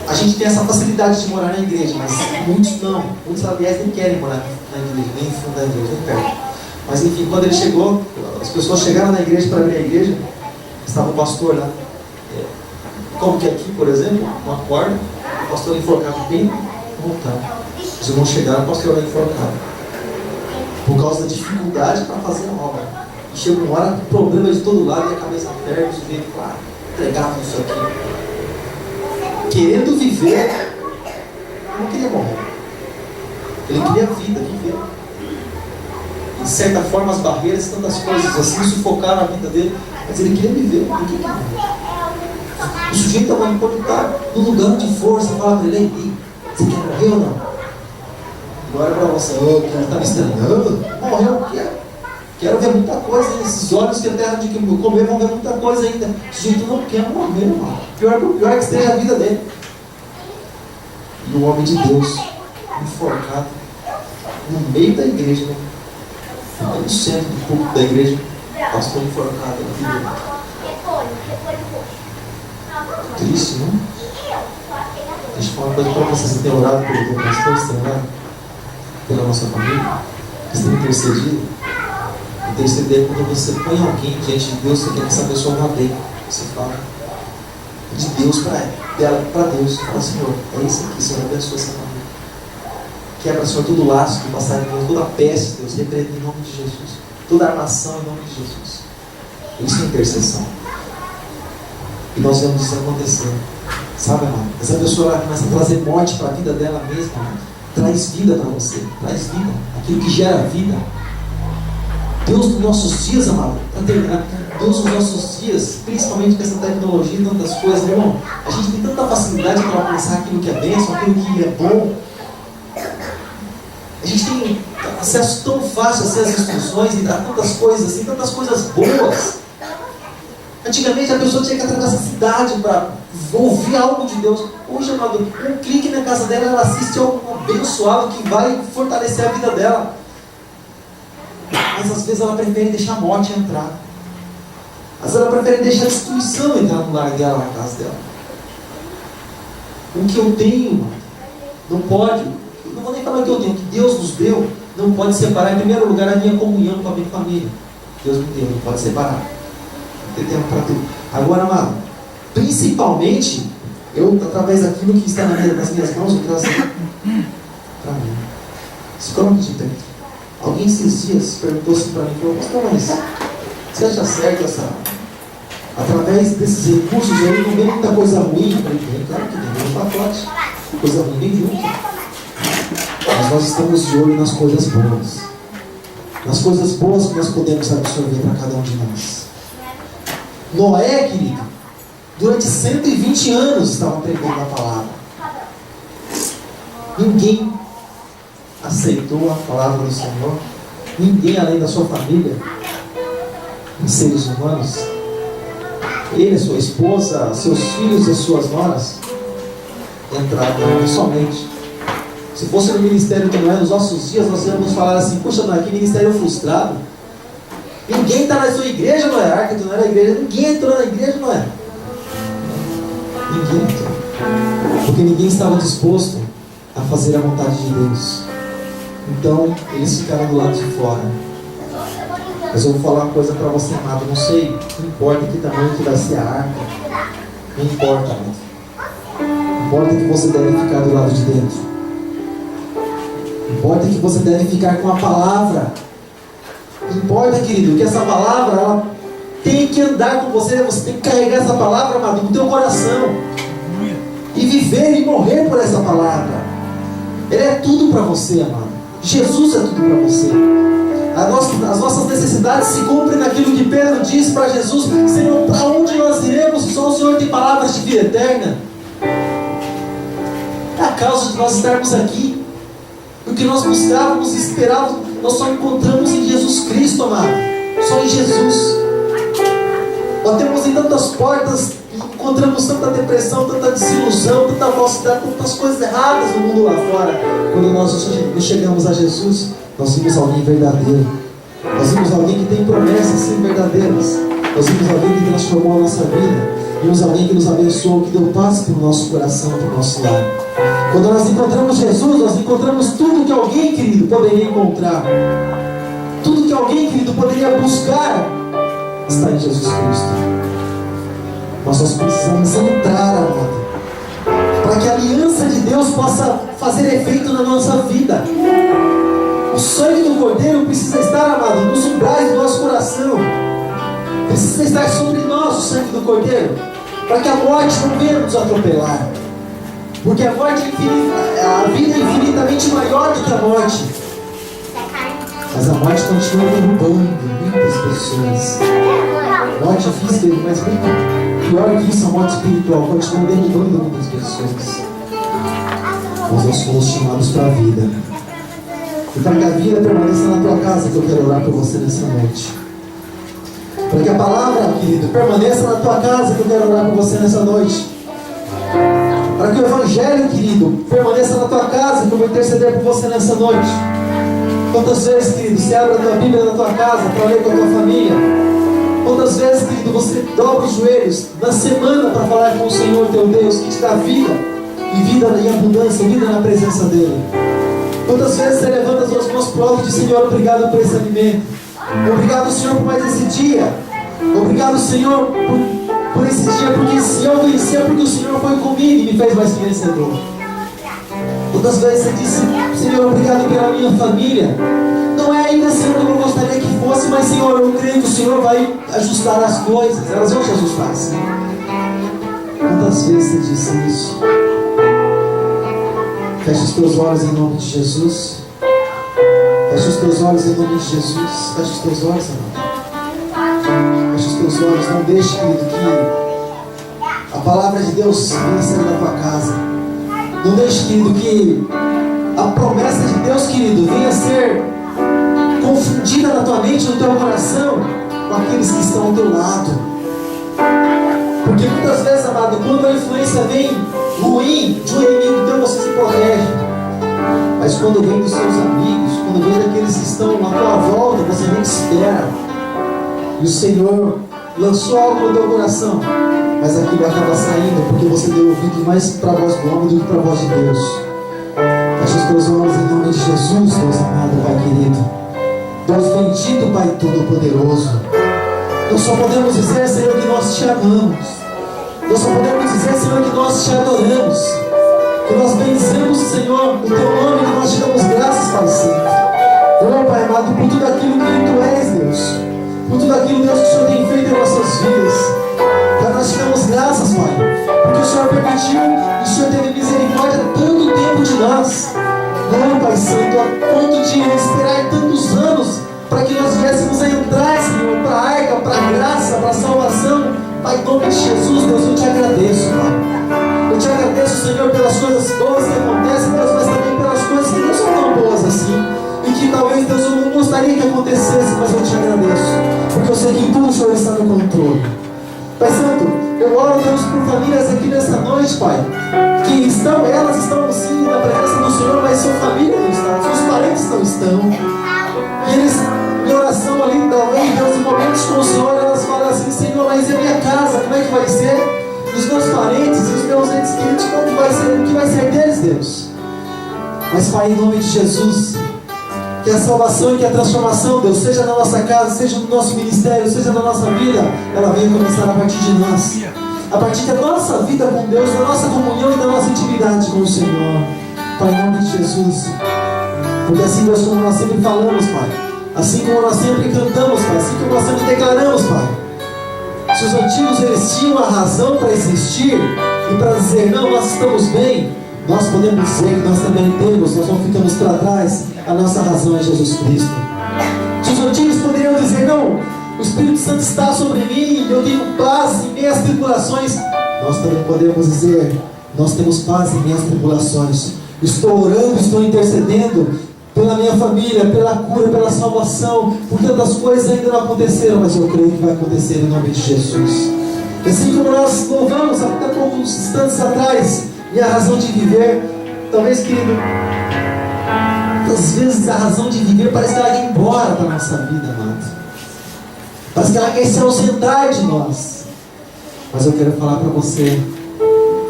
a gente tem essa facilidade de morar na igreja, mas muitos não. Muitos, aliás, nem querem morar na igreja, nem fundar a igreja, nem perto. Mas enfim, quando ele chegou, as pessoas chegaram na igreja para abrir a igreja, estava o pastor lá. Como que aqui, por exemplo, uma corda, o pastor enforcado bem no altar. Os irmãos chegaram, o pastor era enforcado. Por causa da dificuldade para fazer a obra. E chegou uma hora, problema de todo lado, e a cabeça aberta, os dedos, pregava isso aqui. Querendo viver, não queria morrer. Ele queria vida, viver. De certa forma, as barreiras, tantas coisas assim, sufocaram a vida dele, mas ele queria viver, ele queria morrer. O sujeito pode estar no lugar de força, fala para ele, você quer morrer ou não? Agora para você, que ele está me estranhando, morreu o quê? Quero ver muita coisa ainda, esses olhos que a terra de que comer vão ver muita coisa ainda. O sujeito não quer morrer, irmão. Pior é que esteja a vida dele. E o homem de Deus, enforcado, no meio da igreja, né? No centro do público da igreja, pastor enforcado na vida. Triste, não? Deixa eu falar uma coisa para vocês. Você tem orado pelo pastor, você tem orado pela nossa família, você tem intercedido. Interceder é quando você põe alguém diante de Deus, você quer que essa pessoa vá bem. Você fala de Deus para Deus. Fala, Senhor, é isso aqui, Senhor, abençoa essa família. Quebra, Senhor, todo laço do passarinho, toda peste, Deus, repreende em nome de Jesus. Toda armação em nome de Jesus. Isso é intercessão. E nós vemos isso acontecer. Sabe, amado? Essa pessoa ela começa a trazer morte para a vida dela mesma, amado. Traz vida para você. Traz vida. Aquilo que gera vida. Deus nos nossos dias, amado, para terminar, Deus nos nossos dias, principalmente com essa tecnologia e tantas coisas, meu irmão, a gente tem tanta facilidade para alcançar aquilo que é bênção, aquilo que é bom. A gente tem acesso tão fácil a essas instruções e a tantas coisas assim, tantas coisas boas. Antigamente a pessoa tinha que atravessar a cidade para ouvir algo de Deus. Hoje, amado, um clique na casa dela, ela assiste algo abençoado que vai fortalecer a vida dela. Mas às vezes ela prefere deixar a morte entrar. Às vezes ela prefere deixar a destruição entrar no lar dela, na casa dela. O que eu tenho, não pode, eu não vou nem falar o que eu tenho, o que Deus nos deu, não pode separar, em primeiro lugar, a minha comunhão com a minha família. Deus me deu, não pode separar. Tem tempo para tudo. Agora, amado, principalmente, eu, através daquilo que está nas minhas mãos, eu trago para mim. Se coloque de pé. Alguém esses dias perguntou assim para mim, falou, mas você acha certo essa... Através desses recursos aí não vem muita coisa ruim? Eu falei, bem, claro que vem um pacote. Coisa ruim vem junto. Mas nós estamos de olho nas coisas boas. Nas coisas boas que nós podemos absorver para cada um de nós. Noé, querido, durante 120 anos estava pregando a palavra. Ninguém aceitou a palavra do Senhor. ninguém além da sua família, os seres humanos, ele, a sua esposa, seus filhos e suas noras, entraram somente. Se fosse no ministério que não é, nos nossos dias nós íamos falar assim: puxa, não é que ministério frustrado. Ninguém está na sua igreja, não é? Arca, tu não era igreja, ninguém entrou na igreja, não é? Ninguém entrou. Porque ninguém estava disposto a fazer a vontade de Deus. Então, eles ficaram do lado de fora. Mas eu vou falar uma coisa para você, amado. Não sei, não importa que tamanho que vai ser a arca. Não importa, amado. Importa que você deve ficar do lado de dentro. Importa que você deve ficar com a palavra. Importa, querido, que essa palavra ela tem que andar com você. Você tem que carregar essa palavra, amado, no teu coração. E viver e morrer por essa palavra. Ele é tudo para você, amado. Jesus é tudo para você. As nossas necessidades se cumprem naquilo que Pedro disse para Jesus: Senhor, para onde nós iremos? Só o Senhor tem palavras de vida eterna. É a causa de nós estarmos aqui. O que nós buscávamos e esperávamos, nós só encontramos em Jesus Cristo, amado. Só em Jesus. Batemos em tantas portas, encontramos tanta depressão, tanta desilusão, tanta falsidade, tantas coisas erradas no mundo lá fora. Quando nós chegamos a Jesus, nós vimos alguém verdadeiro. Nós vimos alguém que tem promessas sem verdadeiras. Nós vimos alguém que transformou a nossa vida. Vimos alguém que nos abençoou, que deu paz para o nosso coração, para o nosso lar. Quando nós encontramos Jesus, nós encontramos tudo que alguém, querido, poderia encontrar. Tudo que alguém, querido, poderia buscar está em Jesus Cristo. Mas nós precisamos entrar, amado, para que a aliança de Deus possa fazer efeito na nossa vida. O sangue do Cordeiro precisa estar, amado, nos umbrais do nosso coração. Precisa estar sobre nós o sangue do Cordeiro, para que a morte não venha nos atropelar. Porque a morte é infinita, a vida é infinitamente maior do que a morte. Mas a morte continua derrubando muitas pessoas. Morte física, mas muito pior que isso, a morte espiritual continua derrubando muitas pessoas. Mas nós fomos chamados para a vida. E para que a vida permaneça na tua casa, que eu quero orar por você nessa noite. Para que a palavra, querido, permaneça na tua casa, que eu quero orar por você nessa noite. Para que o Evangelho, querido, permaneça na tua casa, que eu vou interceder por você nessa noite. Quantas vezes, querido, você abre a tua Bíblia na tua casa para ler com a tua família? Quantas vezes, querido, você dobra os joelhos na semana para falar com o Senhor teu Deus, que te dá vida, e vida em abundância, vida na presença dEle? Quantas vezes você levanta as tuas mãos para o alto e diz: Senhor, obrigado por esse alimento. Obrigado, Senhor, por mais esse dia. Obrigado, Senhor, por esse dia, porque se eu vencer, porque o Senhor foi comigo e me fez mais que vencedor. Quantas vezes você disse: Senhor, obrigado pela minha família. Não é ainda, Senhor, como eu gostaria que fosse, mas, Senhor, eu creio que o Senhor vai ajustar as coisas. Elas vão se ajustar, sim. Quantas vezes você disse isso? Feche os teus olhos em nome de Jesus. Feche os teus olhos em nome de Jesus. Feche os teus olhos, amado. Feche os teus olhos. Não deixe, querido, que a palavra de Deus venha sair da tua casa. Não deixe, querido, que a promessa de Deus, querido, venha ser confundida na tua mente, no teu coração, com aqueles que estão ao teu lado. Porque muitas vezes, amado, quando a influência vem ruim de um inimigo teu, você se protege. Mas quando vem dos seus amigos, quando vem daqueles que estão à tua volta, você nem espera. E o Senhor lançou algo no teu coração, mas aquilo acaba saindo, porque você deu ouvido mais para a voz do homem do que para a voz de Deus. Feche os teus olhos em nome de Jesus, Deus amado, Pai querido. Deus bendito, Pai Todo-Poderoso. Nós só podemos dizer, Senhor, que nós te amamos. Nós só podemos dizer, Senhor, que nós te adoramos. Que nós bendizemos, Senhor, o teu nome, que nós te damos graças, Pai Santo. Oh, Pai amado, por tudo aquilo que tu és, Deus. Por tudo aquilo, Deus, que o Senhor tem feito em nossas vidas. Pai, nós te damos graças, Pai. Porque o Senhor permitiu, e o Senhor teve misericórdia tanto tempo de nós. Oh, Pai Santo, a ponto de esperar tantos anos para que nós viéssemos a entrar, Senhor, para a arca, para a graça, para a salvação. Pai, em nome de Jesus, Deus, eu te agradeço, Pai. Eu te agradeço, Senhor, pelas coisas boas que acontecem, Deus, mas também pelas coisas que não são tão boas assim. E que talvez, Deus, o mundo gostaria que acontecesse, mas eu te agradeço, porque eu sei que tudo o Senhor está no controle. Pai Santo, eu oro, Deus, por famílias aqui nessa noite, Pai, que elas estão sim na presença do Senhor, mas sua família não está, seus parentes não estão. E eles, em oração ali, talvez, Deus, em momentos com o Senhor, elas falam assim: Senhor, mas e a minha casa, como é que vai ser? Os meus parentes, os meus entes queridos, como vai ser? O que vai ser deles, Deus? Mas, Pai, em nome de Jesus, que a salvação e que a transformação, Deus, seja na nossa casa, seja no nosso ministério, seja na nossa vida, ela venha começar a partir de nós, a partir da nossa vida com Deus, da nossa comunhão e da nossa intimidade com o Senhor. Pai, em nome de Jesus, porque assim, Deus, como nós sempre falamos, Pai, assim como nós sempre cantamos, Pai, assim como nós sempre declaramos, Pai, se os antigos eles tinham a razão para existir e para dizer: não, nós estamos bem, nós podemos dizer que nós também temos, nós não ficamos para trás. A nossa razão é Jesus Cristo. Se os antigos poderiam dizer: não, o Espírito Santo está sobre mim, eu tenho paz em minhas tribulações, nós também podemos dizer: nós temos paz em minhas tribulações. Estou orando, estou intercedendo pela minha família, pela cura, pela salvação, porque tantas coisas ainda não aconteceram, mas eu creio que vai acontecer em nome de Jesus. E assim como nós louvamos até poucos instantes atrás, minha razão de viver, talvez, querido, às vezes a razão de viver parece que ela quer ir embora da nossa vida, amado. Parece que ela quer se ausentar de nós. Mas eu quero falar para você,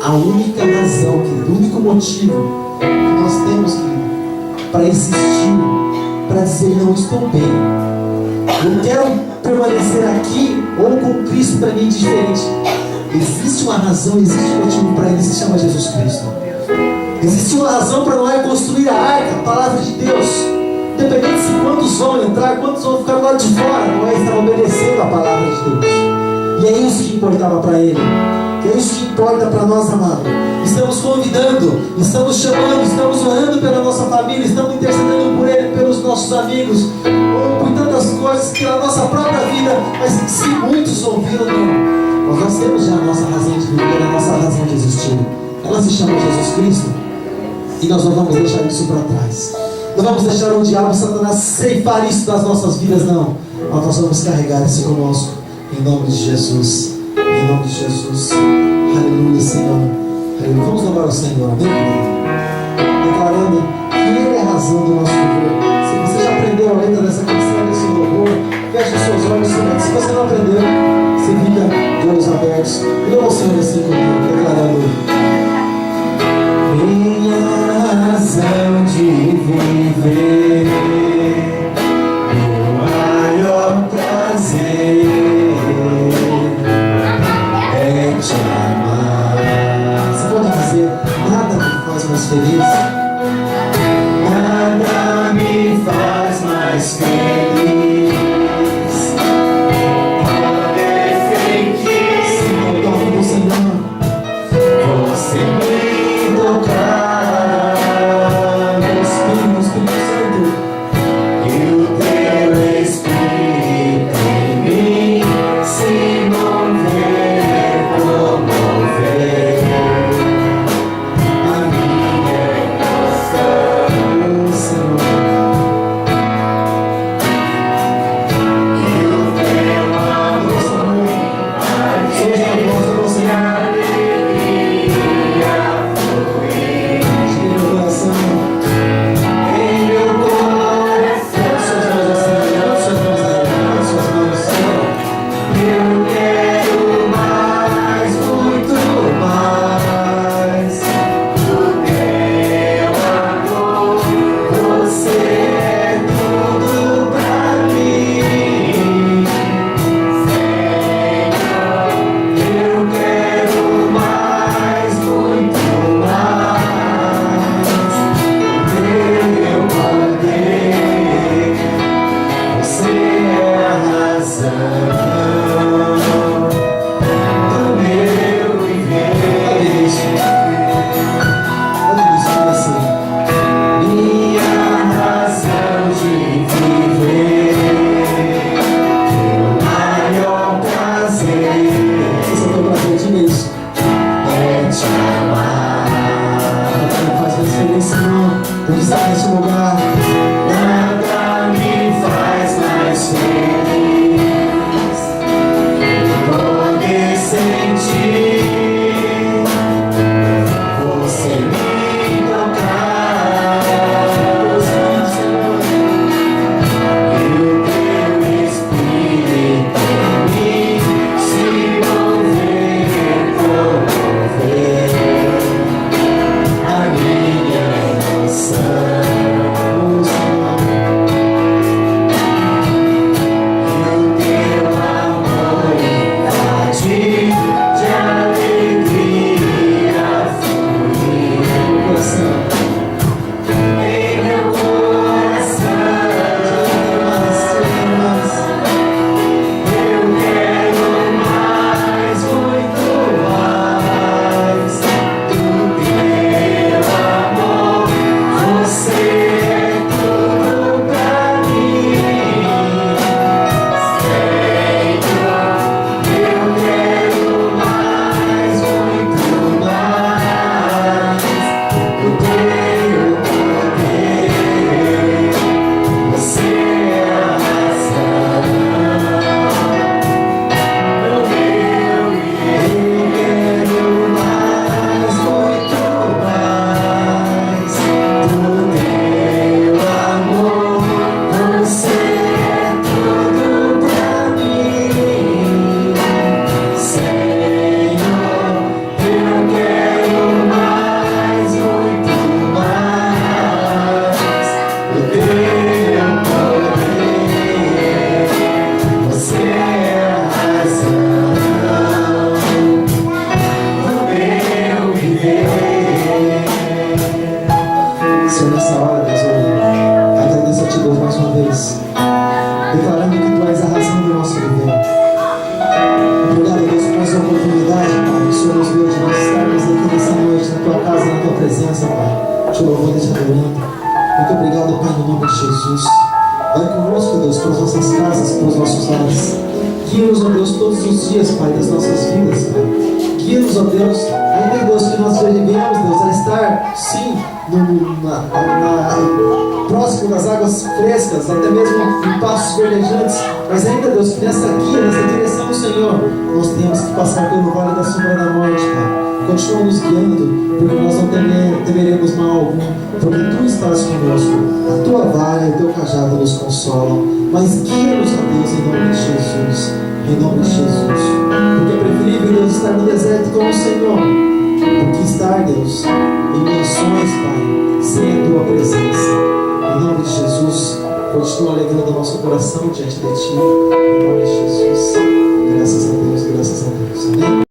a única razão, querido, o único motivo que nós temos, querido, para existir, para dizer: não, estou bem, eu quero permanecer aqui ou com Cristo, para mim é diferente. Existe uma razão, existe um motivo para ele, se chama Jesus Cristo. Existe uma razão para Noé construir a arca, a palavra de Deus. Independente de quantos vão entrar, quantos vão ficar do lado de fora, Noé estava obedecendo a palavra de Deus. E é isso que importava para ele. E é isso que importa para nós, amado. Estamos convidando, estamos chamando, estamos orando pela nossa família, estamos intercedendo por ele, pelos nossos amigos, ou por tantas coisas, pela nossa própria vida. Mas se muitos ouviram, não, nós temos já a nossa razão de viver, a nossa razão de existir. Ela se chama Jesus Cristo. E nós não vamos deixar isso para trás. Não vamos deixar o diabo, Satanás, ceifar isso das nossas vidas, não. Mas nós vamos carregar isso conosco, em nome de Jesus. Em nome de Jesus. Aleluia, Senhor. Aleluia. Vamos louvar o Senhor, amém? Declarando que Ele é a razão do nosso viver. Se você já aprendeu a letra dessa canção, desse louvor, feche os seus olhos. Se você não aprendeu, você fica de olhos abertos. E louva o Senhor assim comigo, declarando: minha razão de viver, o maior prazer é te amar. Você pode dizer: nada me faz mais feliz, nada me Senhor, nessa hora, Deus, eu agradeço a Ti, Deus, mais uma vez, declarando que Tu és a razão do nosso viver. Obrigado, Deus, por essa oportunidade, Pai, que o Senhor nos deu de nós estarmos aqui nessa noite, na Tua casa, na Tua presença, Pai, Te louvando e Te adorando. Muito obrigado, Pai, no nome de Jesus. Vai conosco, Deus, para as nossas casas, para os nossos lares. Guia-nos, ó Deus, todos os dias, Pai, das nossas vidas, Pai. Guia-nos, ó Deus, ainda, Deus, que nós venhamos, Deus, a estar, sim, próximo das águas frescas, até mesmo em passos verdejantes, mas ainda, Deus, que nessa guia, nessa direção, Senhor, nós temos que passar pelo vale da sombra da morte, Pai. Continua nos guiando, porque nós não temeremos mal algum, porque Tu estás conosco, a Tua vara e o Teu cajado nos consolam. Mas guia-nos, ó Deus, em nome de Jesus, em nome de Jesus, porque é preferível, Deus, estar no deserto com o Senhor, do que estar, Deus, em mansões, Pai, sem a Tua presença. Em nome de Jesus, continua alegrando o nosso coração diante de Ti, em nome de Jesus.